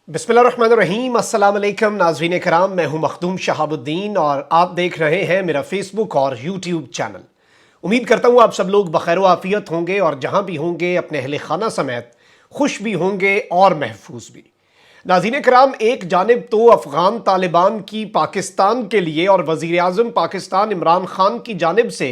बिस्मिल्लाहिर्रहमानिर्रहीम। अस्सलाम वालेकुम नाज़रीन कराम, मैं हूं मखदूम शहाबुद्दीन और आप देख रहे हैं मेरा फेसबुक और यूट्यूब चैनल। उम्मीद करता हूं आप सब लोग बखैर आफियत होंगे और जहां भी होंगे अपने अहले खाना समेत खुश भी होंगे और महफूज भी। नाज़रीन कराम, एक जानिब तो अफ़गान तालिबान की पाकिस्तान के लिए और वज़ीर आज़म पाकिस्तान इमरान खान की जानिब से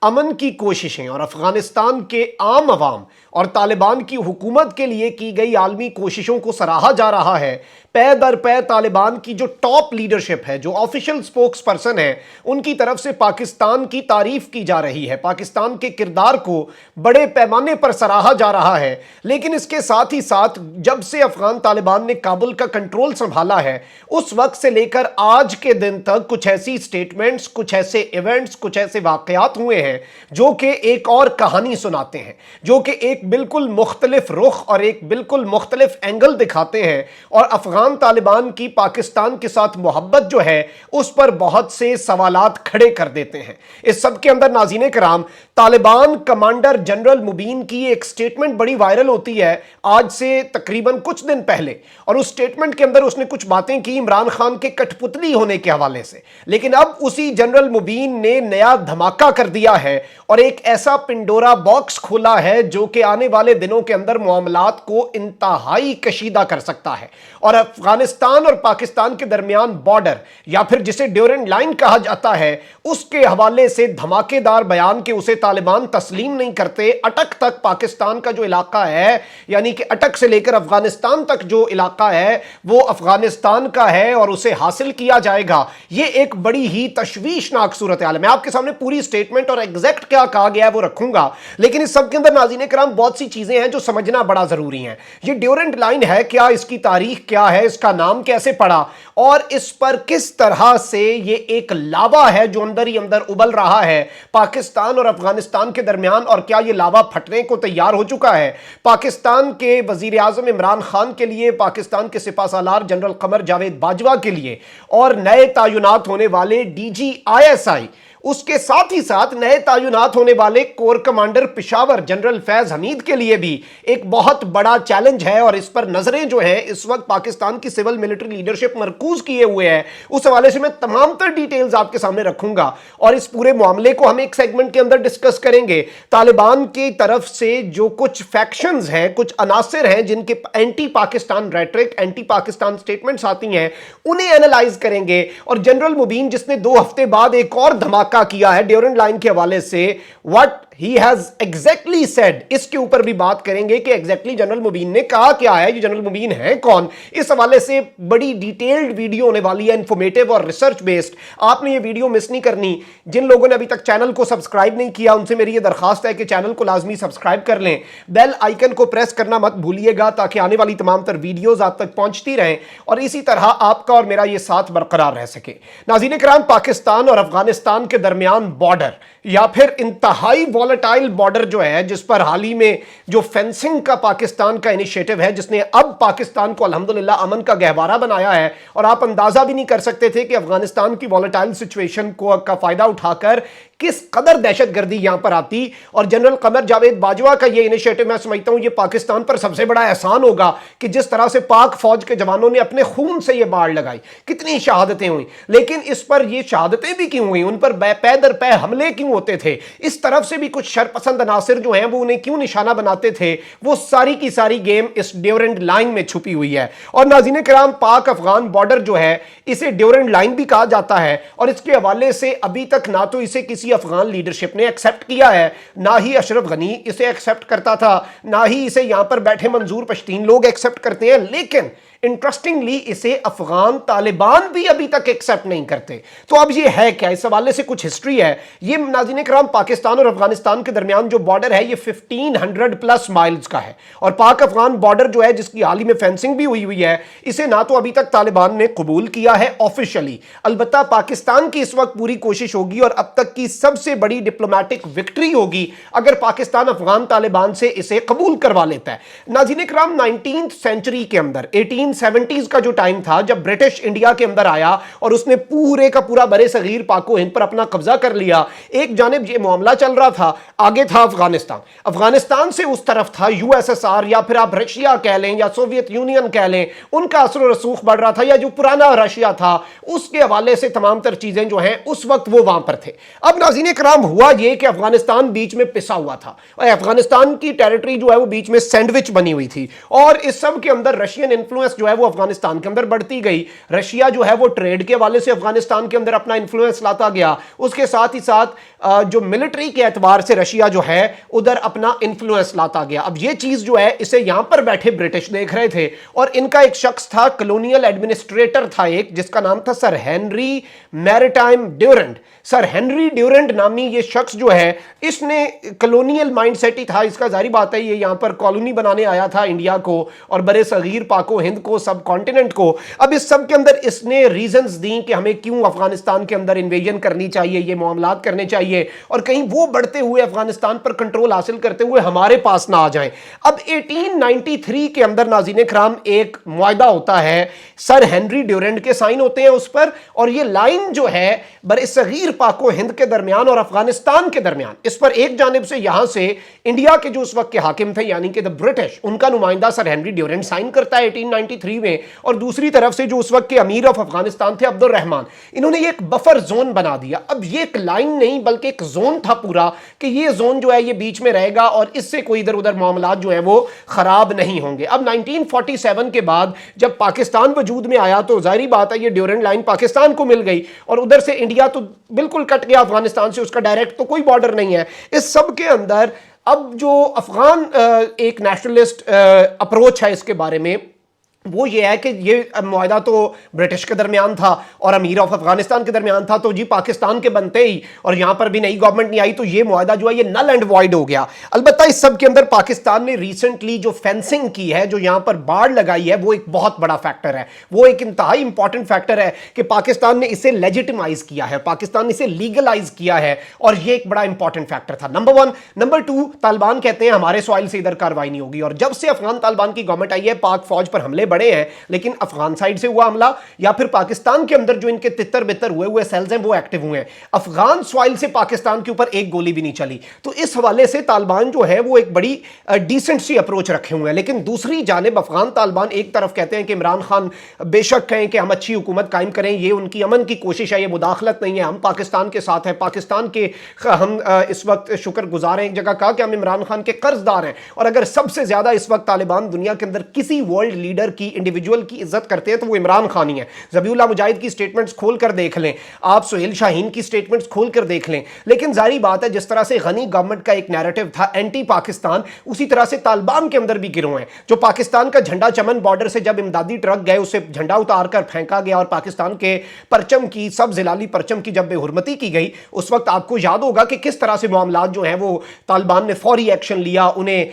अमन की कोशिशें और अफ़गानिस्तान के आम अवाम और तालिबान की हुकूमत के लिए की गई आलमी कोशिशों को सराहा जा रहा है। पै दर पै तालिबान की जो टॉप लीडरशिप है, जो ऑफिशियल स्पोक्स पर्सन है, उनकी तरफ से पाकिस्तान की तारीफ की जा रही है, पाकिस्तान के किरदार को बड़े पैमाने पर सराहा जा रहा है। लेकिन इसके साथ ही साथ जब से अफ़गान तालिबान ने काबुल का कंट्रोल संभाला है, उस वक्त से लेकर आज के दिन तक कुछ ऐसी स्टेटमेंट्स, कुछ ऐसे इवेंट्स, कुछ ऐसे वाक़यात हुए हैं जो कि एक और कहानी सुनाते हैं, जो कि एक बिल्कुल मुख्तलिफ रुख और एक बिल्कुल मुख्तलिफ एंगल दिखाते हैं और अफगान तालिबान की पाकिस्तान के साथ मोहब्बत जो है उस पर बहुत से सवालात खड़े कर देते हैं। इस सब के अंदर नाज़रीन कराम, तालिबान कमांडर जनरल मुबीन की एक स्टेटमेंट बड़ी वायरल होती है आज से तकरीबन कुछ दिन पहले, और उस स्टेटमेंट के अंदर उसने कुछ बातें की इमरान खान के कठपुतली होने के हवाले से। लेकिन अब उसी जनरल मुबीन ने नया धमाका कर दिया है और एक ऐसा पिंडोरा बॉक्स खोला है जो कि आने वाले दिनों के अंदर मामलात को इंतहाई कशीदा कर सकता है। और अफगानिस्तान और पाकिस्तान के दरमियान बॉर्डर, या फिर जिसे ड्यूरेंट लाइन कहा जाता है, उसके हवाले से धमाकेदार बयान के उसे तालिबान तस्लीम नहीं करते। अटक तक पाकिस्तान का जो इलाका है, यानी कि अटक से लेकर अफगानिस्तान तक जो इलाका है वो अफगानिस्तान का है और उसे हासिल किया जाएगा। ये एक बड़ी ही तशवीशनाक सूरत हाल है। मैं आपके सामने पूरी स्टेटमेंट और एग्जैक्ट क्या कहा गया है वो रखूंगा, लेकिन इस सब के अंदर नाज़रीन कराम बहुत सी चीजें हैं जो समझना बड़ा जरूरी है। ये ड्यूरेंट लाइन है क्या, इसकी तारीख क्या है, इसका नाम कैसे पड़ा और इस पर किस तरह से ये एक लावा है जो अंदर ही अंदर उबल रहा है पाकिस्तान और अफगानिस्तान के दरमियान, और क्या ये लावा फटने को तैयार हो चुका है। पाकिस्तान के वजीर आजम इमरान खान के लिए, पाकिस्तान के सिपह सालार जनरल कमर जावेद बाजवा के लिए और नए तैनात होने वाले DGISI, उसके साथ ही साथ नए तैनात होने वाले core commander Peshawar general Faiz Hamid के लिए भी एक बहुत बड़ा चैलेंज है। और इस पर नजरें जो है इस वक्त पाकिस्तान की सिविल मिलिट्री लीडरशिप मरकूज किए हुए है। उस हवाले से मैं तमाम तर डिटेल्स आपके सामने रखूंगा और इस पूरे मामले को हम एक सेगमेंट के अंदर डिस्कस करेंगे। तालिबान की तरफ से जो कुछ फैक्शंस हैं, कुछ अनासिर हैं जिनके anti Pakistan rhetoric, anti Pakistan statements आती हैं, उन्हें एनालाइज करेंगे। और जनरल मुबीन जिसने 2 हफ्ते बाद एक और धमाका किया है ड्यूरेंट लाइन के हवाले से, what he has exactly said, इसके ऊपर भी बात करेंगे कि एग्जैक्टली जनरल मुबीन ने कहा क्या है, ये जनरल मुबीन है कौन। इस हवाले से बड़ी डिटेल्ड वीडियो होने वाली है, इंफॉर्मेटिव और रिसर्च बेस्ड। आपने ये वीडियो मिस नहीं करनी। जिन लोगों ने अभी तक चैनल को सब्सक्राइब नहीं किया उनसे मेरी ये दरखास्त है कि चैनल को लाजमी सब्सक्राइब कर लें, बेल आइकन को प्रेस करना मत भूलिएगा ताकि आने वाली तमाम तर वीडियोज आप तक पहुंचती रहें और इसी तरह आपका और मेरा ये साथ बरकरार रह सके। नाज़रीन कराम, पाकिस्तान और अफगानिस्तान के दरमियान बॉर्डर या फिर इंतहाई वॉलेटाइल बॉर्डर जो है, जिस पर हाल ही में जो फेंसिंग का पाकिस्तान का इनिशिएटिव है जिसने अब पाकिस्तान को अल्हम्दुलिल्लाह अमन का गहवारा बनाया है, और आप अंदाजा भी नहीं कर सकते थे कि अफगानिस्तान की वॉलेटाइल सिचुएशन को का फायदा उठाकर किस कदर दहशतगर्दी यहां पर आती। और जनरल कमर जावेद बाजवा का यह इनिशिएटिव मैं समझता हूं ये पाकिस्तान पर सबसे बड़ा एहसान होगा कि जिस तरह से पाक फौज के जवानों ने अपने खून से यह बाढ़ लगाई, कितनी शहादतें हुई। लेकिन इस पर यह शहादतें भी क्यों हुई, उन पर पै दर पै हमले क्यों होते थे, इस तरफ से भी कुछ शरपसंद अनासिर जो हैं वो उन्हें क्यों निशाना बनाते थे, वो सारी की सारी गेम इस ड्यूरेंट लाइन में छुपी हुई है। और नाज़रीन कराम, पाक अफगान बॉर्डर जो है इसे ड्यूरेंट लाइन भी कहा जाता है और इसके हवाले से अभी तक ना तो इसे किसी अफगान लीडरशिप ने एक्सेप्ट किया है, ना ही अशरफ गनी इसे एक्सेप्ट करता था, ना ही इसे यहां पर बैठे मंजूर पश्तीन लोग एक्सेप्ट करते हैं। लेकिन इंटरेस्टिंगली इसे अफगान तालिबान भी अभी तक एक्सेप्ट नहीं करते। तो अब ये है क्या, इस हवाले से कुछ हिस्ट्री है। ये नाज़रीन कराम, पाकिस्तान और अफगानिस्तान के दरमियान जो बॉर्डर है ये 1500 प्लस माइल्स का है और पाक अफगान बॉर्डर जो है जिसकी हाल ही में फेंसिंग भी हुई है, इसे ना तो अभी तक तालिबान ने कबूल किया है ऑफिशियली। अलबत्ता पाकिस्तान की इस वक्त पूरी कोशिश होगी और अब तक की सबसे बड़ी डिप्लोमेटिक विक्ट्री होगी अगर पाकिस्तान अफगान तालिबान से इसे कबूल करवा लेता है। नाज़रीन कराम, 19th सेंचुरी के अंदर, 18th 1970s का जो टाइम था जब ब्रिटिश इंडिया के अंदर आया और उसने पूरे का पूरा बरे सगीर पाको हिंद पर अपना कब्जा कर लिया, एक जानिब ये मामला चल रहा था, आगे था अफगानिस्तान, अफगानिस्तान से उस तरफ था यूएसएसआर या फिर आप रशिया कह लें या सोवियत यूनियन कह लें, उनका असर रसूख बढ़ रहा था, या जो पुराना रशिया था उसके हवाले से तमाम तर चीजें जो हैं उस वक्त वो वहां पर थे। अब नाज़रीन कराम हुआ ये कि अफगानिस्तान बीच में पिसा हुआ था और अफगानिस्तान की टेरिटरी जो है वो बीच में सैंडविच बनी हुई थी और इस सब के अंदर रशियन इन्फ्लुएंस जो है वो अफगानिस्तान के अंदर बढ़ती गई। रशिया जो है वो ट्रेड के हवाले से अफगानिस्तान के अंदर अपना इन्फ्लुएंस लाता गया, उसके साथ ही साथ जो मिलिट्री के एतबार से रशिया जो है उधर अपना इन्फ्लुएंस लाता गया। अब ये चीज जो है इसे यहां पर बैठे ब्रिटिश देख रहे थे और इनका एक शख्स था, कॉलोनियल एडमिनिस्ट्रेटर था एक, जिसका नाम था sir Henry Mortimer Durand. Sir Henry Durand नामी ये शख्स जो है इसने कॉलोनियल माइंडसेट ही था इसका, जारी बात है ये यहां पर कॉलोनी बनाने आया था इंडिया को और बड़े सगीर पाको हिंद को, सब कॉन्टिनेंट को। अब इस सब के अंदर इसने रीजंस दी कि हमें क्यों अफगानिस्तान के अंदर इन्वेजन करनी चाहिए, ये मामलात करने चाहिए और कहीं वो बढ़ते हुए अफगानिस्तान पर कंट्रोल हासिल करते हुए हमारे पास ना आ जाएं। अब 1893 के अंदर नाज़रीन कराम एक मुआहदा होता है, सर हेनरी ड्यूरेंट के साइन होते हैं उस पर, और ये लाइन जो है बड़े सगीर पाको हिंद के दरमियान और अफगानिस्तान के दरमियान, इस पर एक जानिब से यहां से इंडिया के जो उस वक्त के हाकिम थे यानी कि द ब्रिटिश, उनका नुमाइंदा सर हेनरी ड्यूरेंट साइन करता है 1893 में, और दूसरी तरफ से जो उस वक्त के अमीर ऑफ अफगानिस्तान थे अब्दुल रहमान, इन्होंने ये एक बफर जोन बना दिया। अब ये एक लाइन नहीं बल्कि एक जोन था पूरा कि ये जोन जो है ये बीच में रहेगा और इससे कोई इधर उधर मामलात जो है वो खराब नहीं होंगे। अब 1947 के बाद जब पाकिस्तान वजूद में आया तो जाहिर बात है ये ड्यूरेंट लाइन पाकिस्तान को मिल गई और उधर से इंडिया तो बिल्कुल कट गया अफगानिस्तान से, उसका डायरेक्ट तो कोई बॉर्डर नहीं है। इस सब के अंदर अब जो अफगान एक नेशनलिस्ट अप्रोच है इसके बारे में वो ये है कि ये मुआहदा तो ब्रिटिश के दरमियान था और अमीर ऑफ अफगानिस्तान के दरमियान था, तो जी पाकिस्तान के बनते ही और यहां पर भी नई गवर्नमेंट नहीं आई तो ये मुआहदा जो है ये नल एंड वॉइड हो गया। अलबत्ता इस सब के अंदर पाकिस्तान ने रिसेंटली जो फेंसिंग की है, जो यहां पर बाड़ लगाई है, वो एक बहुत बड़ा फैक्टर है, वो एक इंतहाई इंपॉर्टेंट फैक्टर है कि पाकिस्तान ने इसे लेजिटिमाइज किया है, पाकिस्तान ने इसे लीगलाइज किया है और ये एक बड़ा इंपॉर्टेंट फैक्टर था, number one. Number two, Taliban कहते हैं हमारे सॉइल से इधर कार्रवाई नहीं होगी, और जब से अफगान तालिबान की गवर्नमेंट आई है पाक फौज पर हमले बड़े हैं, लेकिन अफगान साइड से हुआ हमला या फिर पाकिस्तान के अंदर जो इनके तितर बितर हुए सेल्स हैं वो एक्टिव हुए हैं, अफगान सॉइल से पाकिस्तान के ऊपर एक गोली भी नहीं चली। तो इस हवाले से तालिबान जो है वो एक बड़ी डिसेंट सी अप्रोच रखे हुए हैं। लेकिन दूसरी जानिब अफगान तालिबान एक तरफ कहते हैं कि इमरान खान बेशक कहें कि हम अच्छी हुकूमत कायम करें, ये उनकी अमन की कोशिश है, ये मुदाखलत नहीं है, हम पाकिस्तान के साथ हैं, पाकिस्तान के हम इस वक्त शुक्रगुजार हैं, एक जगह कहा कि हम इमरान खान के कर्जदार हैं, और अगर सबसे ज्यादा इस वक्त तालिबान दुनिया के अंदर किसी वर्ल्ड लीडर की, इंडिविजुअल की इज्जत करते हैं तो वो इमरान खान ही है। ज़बीउल्लाह मुजाहिद की स्टेटमेंट्स खोल कर देख लें, आप सुहेल शाहीन की स्टेटमेंट्स खोल कर देख लें। लेकिन जारी बात है जिस तरह से गनी गवर्नमेंट का एक नैरेटिव था एंटी पाकिस्तान, उसी तरह से तालिबान के अंदर भी गिरोह हैं जो पाकिस्तान का झंडा चमन बॉर्डर से जब इमदादी ट्रक गए उसे झंडा उतार कर फेंका गया और पाकिस्तान के परचम की, सब जिलाली परचम की जब बेहुरमती की गई, उस वक्त आपको याद होगा कि किस तरह से मामलात जो हैं वो तालिबान ने फौरी एक्शन लिया, उन्हें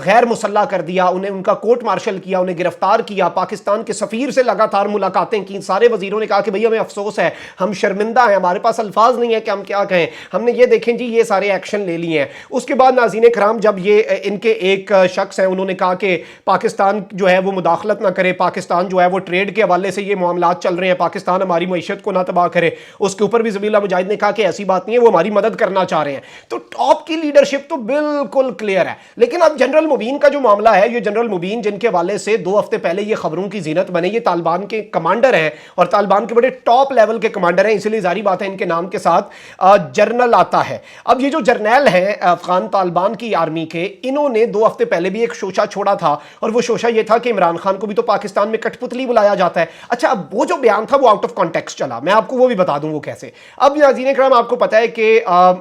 गैर मुसल्ला कर दिया, उन्हें उनका कोर्ट मार्शल किया, उन्हें गिरफ्तार किया, पाकिस्तान के सफीर से लगातार मुलाकातें की, सारे वजीरों ने कहा कि भैया हमें अफसोस है, हम शर्मिंदा हैं, हमारे पास अल्फाज नहीं है कि हम क्या कहें, हमने ये देखें जी ये सारे एक्शन ले लिए हैं। उसके बाद नाज़रीन कराम जब ये इनके एक शख्स हैं उन्होंने कहा कि पाकिस्तान जो है वो मुदाखलत ना करे, पाकिस्तान जो है वो ट्रेड के हवाले से ये मामलात चल रहे हैं, पाकिस्तान हमारी मईशत को ना तबाह करे, उसके ऊपर भी ज़बीउल्लाह मुजाहिद ने कहा कि ऐसी बात नहीं है, वो हमारी मदद करना चाह रहे हैं। तो टॉप की लीडरशिप तो बिल्कुल क्लियर है। लेकिन अब जनरल मुबीन का जो मामला है, ये जनरल मुबीन जिनके हवाले से 2 हफ्ते पहले ये खबरों की जीनत बने, ये तालिबान के कमांडर हैं और तालिबान के बड़े टॉप लेवल के कमांडर हैं, इसलिए जारी बात है इनके नाम के साथ जर्नल आता है। अब ये जो जर्नल हैं अफगान तालिबान की आर्मी के, इन्होंने 2 हफ्ते पहले भी एक शोशा छोड़ा था और वो शोशा ये था कि इमरान खान को भी तो पाकिस्तान में कठपुतली बुलाया जाता है। अच्छा, अब वो जो बयान था वो आउट ऑफ कॉन्टेक्स्ट चला, मैं आपको वो भी बता दूं वो कैसे। अब नाज़रीन इकराम आपको पता है कि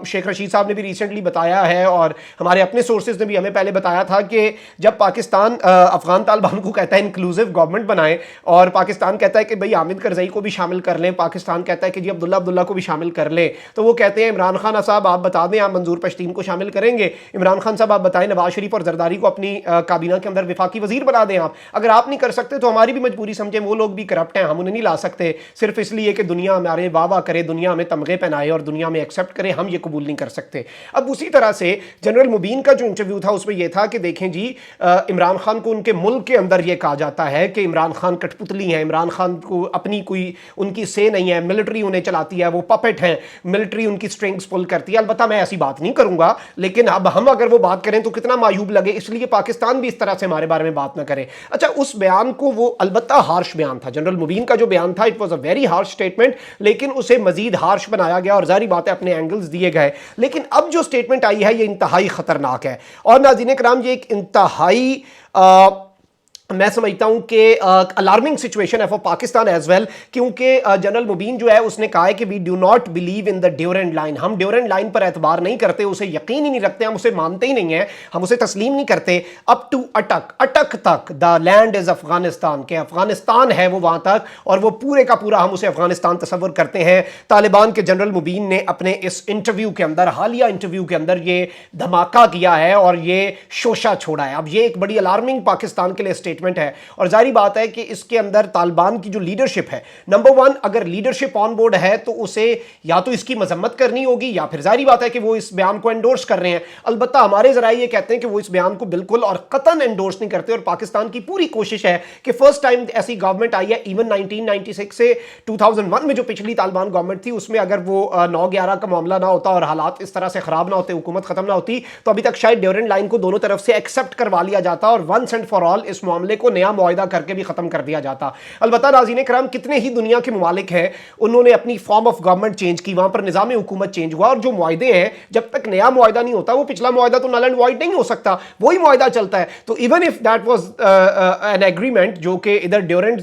शेख रशीद साहब ने भी रिसेंटली बताया है और हमारे अपने सोर्सेज ने भी हमें पहले बताया था कि जब पाकिस्तान अफगान तालिबान को कहता है इंक्लूसिव गवर्नमेंट बनाए और पाकिस्तान कहता है कि भाई हामिद करजई को भी शामिल कर लें, पाकिस्तान कहता है कि जी अब्दुल्ला को भी शामिल कर लें, तो वो कहते हैं इमरान खान साहब आप बता दें आप मंजूर पश्तीन को शामिल करेंगे, इमरान खान साहब आप बताएं नवाज शरीफ और जरदारी को अपनी काबीना के अंदर विफाकी वजीर बना दें आप, अगर आप नहीं कर सकते तो हमारी भी मजबूरी समझें, वो लोग भी करप्ट हैं, हम उन्हें नहीं ला सकते सिर्फ इसलिए कि दुनिया हमारे वाह वाह करे, दुनिया हमें तमगे पहनाए और दुनिया में एक्सेप्ट करे, हम ये कबूल नहीं कर सकते। अब उसी तरह से जनरल मुबीन का जो इंटरव्यू था उसमें यह था कि देखें जी इमरान खान को उनके मुल्क के अंदर यह کہا جاتا ہے کہ عمران خان کٹپتلی ہیں, عمران خان کو اپنی کوئی ان کی سے نہیں ہے, ملٹری انہیں چلاتی ہے, وہ پپٹ ہیں, ملٹری ان کی سٹرنگز پل کرتی ہے. البتہ میں ایسی بات نہیں کروں گا, لیکن اب ہم اگر وہ بات کریں تو کتنا معیوب لگے, اس لیے پاکستان بھی اس طرح سے ہمارے بارے میں بات نہ کرے. اچھا, اس بیان کو وہ البتہ ہارش بیان تھا, جنرل مبین کا جو بیان تھا it was a very harsh statement, لیکن اسے مزید ہارش بنایا گیا اور ظاہری بات ہے اپنے اینگلز دیے گئے. لیکن اب جو اسٹیٹمنٹ آئی ہے یہ انتہائی خطرناک ہے. اور ناظرین کرام, یہ ایک انتہائی میں سمجھتا ہوں کہ الارمنگ سچویشن ہے فار پاکستان ایز ویل, کیونکہ جنرل مبین جو ہے اس نے کہا ہے کہ we do not believe in the Durand line, ہم ڈیورنڈ لائن پر اعتبار نہیں کرتے, اسے یقین ہی نہیں رکھتے, ہم اسے مانتے ہی نہیں ہیں, ہم اسے تسلیم نہیں کرتے. اپ ٹو اٹک, اٹک تک, دا لینڈ از افغانستان, کہ افغانستان ہے وہ وہاں تک, اور وہ پورے کا پورا ہم اسے افغانستان تصور کرتے ہیں. طالبان کے جنرل مبین نے اپنے اس انٹرویو کے اندر, حالیہ انٹرویو کے اندر یہ دھماکہ کیا ہے اور یہ شوشہ چھوڑا ہے. اب یہ ایک بڑی الارمنگ پاکستان کے لیے ہے, اور ظاہری بات ہے کہ اس کے اندر طالبان کی جو لیڈرشپ ہے, نمبر ون, اگر لیڈرشپ آن بورڈ ہے تو اسے یا تو اس کی مذمت کرنی ہوگی, یا پھر ظاہری بات ہے کہ وہ اس بیان کو انڈورس کر رہے ہیں. البتہ ہمارے ذرائع یہ کہتے ہیں کہ وہ اس بیان کو بالکل اور قطعاً انڈورس نہیں کرتے, اور پاکستان کی پوری کوشش ہے کہ فرسٹ ٹائم ایسی گورنمنٹ آئی ہے, ایون 1996 سے 2001 میں جو پچھلی طالبان گورنمنٹ تھی اس میں اگر وہ 9/11 کا معاملہ نہ ہوتا اور حالات اس طرح سے خراب نہ ہوتے, حکومت ختم نہ ہوتی, تو ابھی تک شاید ڈیورنڈ لائن کو دونوں طرف سے ایکسپٹ کروا لیا جاتا اور ونس اینڈ فار آل اس معاملے کو نیا معاہدہ کر کے بھی ختم کر دیا جاتا. البتہ ناظرین کرام, کتنے ہی دنیا کے ممالک ہیں انہوں نے اپنی فارم آف گورنمنٹ چینج کی, وہاں پر نظام حکومت چینج ہوا, اور جو معاہدے ہیں جب تک نیا معاہدہ نہیں ہوتا, وہ پچھلا معاہدہ تو نل اینڈ وائڈ نہیں ہو سکتا, وہی معاہدہ چلتا ہے. تو even if that was an agreement جو کہ ادھر ڈیورنڈ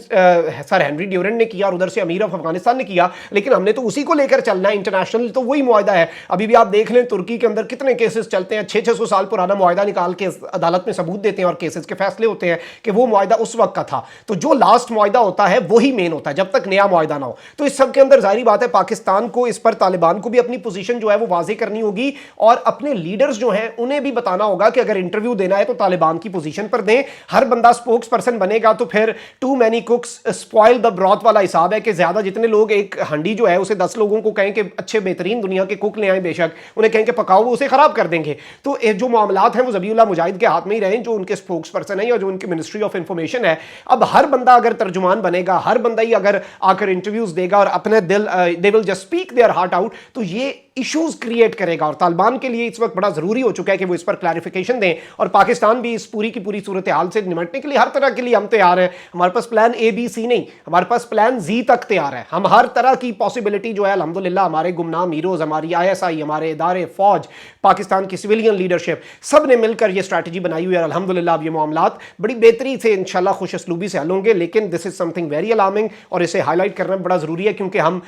سر ہنری ڈیورنڈ نے کیا اور ادھر سے امیر آف افغانستان نے کیا, لیکن ہم نے تو اسی کو لے کر چلنا ہے, انٹرنیشنل تو وہی معاہدہ ہے. ابھی بھی آپ دیکھ لیں ترکی کے اندر کتنے کیسز چلتے ہیں, 600 سال پرانا معاہدہ نکال کے عدالت میں ثبوت دیتے ہیں اور کیسز کے فیصلے ہوتے ہیں کہ وہ معاہدہ اس وقت کا تھا. تو جو لاسٹ معاہدہ ہوتا ہے وہی مین ہوتا ہے جب تک نیا معاہدہ نہ ہو. تو اس سب کے اندر ظاہری بات ہے پاکستان کو اس پر, طالبان کو بھی اپنی پوزیشن جو ہے وہ واضح کرنی ہوگی, اور اپنے لیڈرز جو ہیں انہیں بھی بتانا ہوگا کہ اگر انٹرویو دینا ہے تو طالبان کی پوزیشن پر دیں. ہر بندہ سپوکس پرسن بنے گا تو پھر too many cooks spoil the broth والا حساب ہے, کہ زیادہ جتنے لوگ ایک ہنڈی جو ہے اسے 10 لوگوں کو کہیں کہ اچھے بہترین دنیا کے کوک لے آئیں, بے شک انہیں کہیں کہ پکاؤ, وہ اسے خراب کر دیں گے. تو جو معاملات ہیں وہ ذبیح اللہ مجاہد کے ہاتھ میں ہی رہیں, جو ان کے سپوکس پرسن ہیں یا جو ان کی منسٹری آف انفارمیشن ہے. اب ہر بندہ اگر ترجمان بنے گا, ہر بندہ ہی اگر آ کر انٹرویوز دے گا اور اپنے دل دے ول just speak their heart out, تو یہ ایشوز کریٹ کرے گا. اور طالبان کے لیے اس وقت بڑا ضروری ہو چکا ہے کہ وہ اس پر کلیریفیکیشن دیں, اور پاکستان بھی اس پوری کی پوری صورتحال سے نمٹنے کے لیے ہر طرح کے لیے ہم تیار ہیں. ہمارے پاس پلان اے بی سی نہیں, ہمارے پاس پلان زی تک تیار ہے. ہم ہر طرح کی پاسبلٹی جو ہے الحمدللہ, ہمارے گمنام ہیروز, ہماری ISI, ہمارے ادارے, فوج, پاکستان کی سویلین لیڈرشپ, سب نے مل کر یہ اسٹریٹجی بنائی ہوئی ہے, اور الحمدللہ اب یہ معاملات بڑی بہتری سے انشاءاللہ خوش اسلوبی سے حل ہوں گے. لیکن دس از سم تھنگ ویری الارمنگ, اور اسے ہائی لائٹ کرنا بڑا ضروری ہے, کیونکہ ہم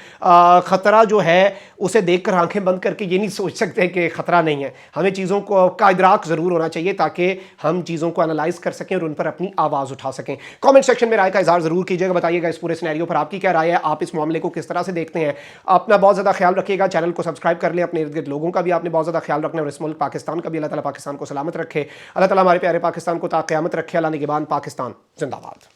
خطرہ جو ہے اسے دیکھ کر آنکھیں بند کر کے یہ نہیں سوچ سکتے کہ خطرہ نہیں ہے. ہمیں چیزوں کا ادراک ضرور ہونا چاہیے تاکہ ہم چیزوں کو انالائز کر سکیں اور ان پر اپنی آواز اٹھا سکیں. کامنٹ سیکشن میں رائے کا اظہار ضرور کیجیے گا, بتائیے گا اس پورے سینیریو پر آپ کی کیا رائے ہے, آپ اس معاملے کو کس طرح سے دیکھتے ہیں. اپنا بہت زیادہ خیال رکھیے گا, چینل کو سبسکرائب کر لیں, اپنے ارد گرد لوگوں کا بھی آپ نے بہت زیادہ خیال رکھنا ہے, اور اس ملک پاکستان کا بھی. اللہ تعالیٰ پاکستان کو سلامت رکھے, اللہ تعالیٰ ہمارے پیارے پاکستان کو تا قیامت رکھے. اللہ نگہبان پاکستان زندہ باد.